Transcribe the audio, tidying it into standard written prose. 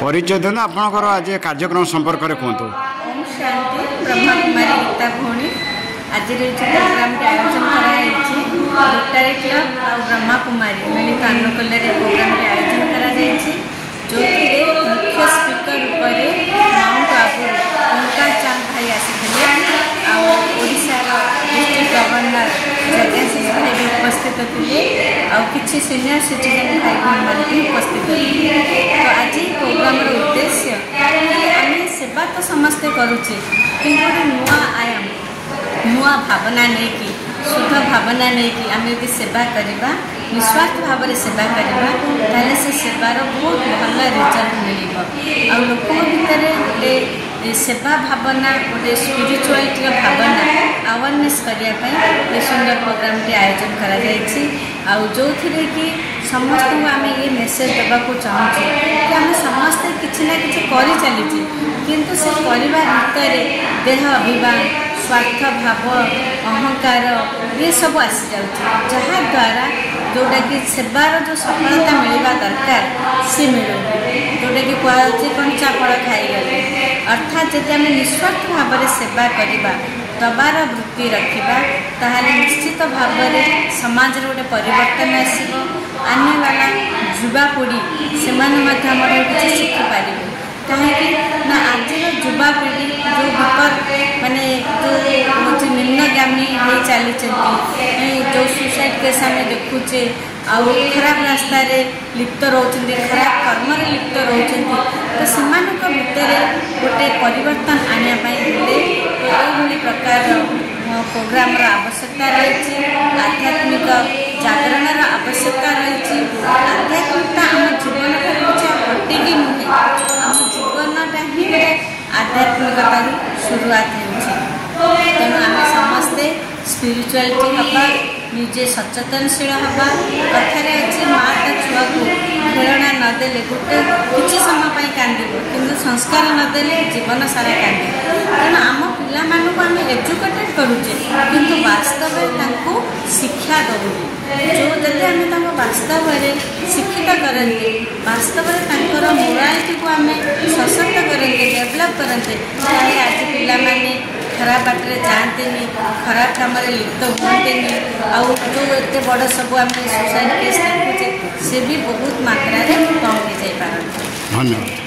परिचय दिन आपणकर आज कार्यक्रम संपर्क में कहतु। ओम शांति ब्रह्मा कुमारी गीता भौणी आज प्रोग्राम के आयोजन रोटारी क्लब और ब्रह्मा कुमारी मिलित अनुकूल प्रोग्राम के आयोजन जो मुख्य स्पीकर रूप में माउंट आबू उनका चांद भाई आसी ओडार डिस्ट्रिक्ट गवर्नर जगह भाई भी उपस्थित थे और किसी सीनियर सिटीजन भाई बहन भी उपस्थित थे। तो आज प्रोग्राम उद्देश्य आम सेवा तो समस्ते करुचे कि नुआ आयाम नुआ भावना नहीं कि शुद्ध भावना नहीं कि आम यदि सेवा करवा निस्वार्थ भाव में सेवा करवा ताले से सेवार बहुत भल रिजल्ट मिल आ लोक भितर गोटे सेवा भावना गोटे स्पिरिचुआलिटी भावना अवेयरनेस करने सुंदर प्रोग्राम के आयोजन कर जो कि समस्त को आम ये मेसेज देवाक चाहूँ कि आम समस्ते किसी ना कि कर चलीचे किंतु से परिवार भितर देह अभिमान स्वार्थ भाव अहंकार ये सब आसी जाऊँ जहाद्वारा जोटा कि सेवार जो सफलता मिलवा दरकार सी मिलू जोटा कि कहुचे कंचा फल खाईगले अर्थात जब आम निस्वार्थ भाव में सेवा करवा दबार वृत्ति रखा ताहले निश्चित भाव में समाज गोटे परिवर्तन आसो आने वाला युवापीढ़ी से किसी शिखिपार कहीं आज युवापीढ़ी जो विपर माने जो निम्नगामी हो चली जो सुसाइड केस आम देखुचे आउ खराब रास्ता लिप्त रोचते खराब कर्म लिप्त रोचते तो से भितर गोटे परिवर्तन आने ये प्रकार प्रोग्राम आवश्यकता रही आध्यात्मिक जागरण आवश्यकता रही आध्यात्मिकता आम जीवन हटिकी नुहे आम जीवनटा ही आध्यात्मिकता शुरुआत तेणु आम समस्ते स्पिरिचुआलिटी हवा निजे सचेतनशील हवा कथार अच्छे माँ ता छुआ को खेलना नदेले गोटे किसी समय कांदी किंतु संस्कार नदेले जीवन सारा कांदी तेणु आम पिलाମାନଙ୍କୁ आम एजुकेटेड करुचे किंतु वास्तव में शिक्षा दौनी जो जब आम वास्तव में शिक्षित करते वास्तव में मोरालिटी को आम सशक्त करते डेभलप करते आज पिलाମାନେ खराब बाटे जाते खराब काम लिप्त हुए आउ जो एत बड़ सब आम सुसाइड केस देखुचे से भी बहुत मात्रा कम हो जाए। धन्यवाद।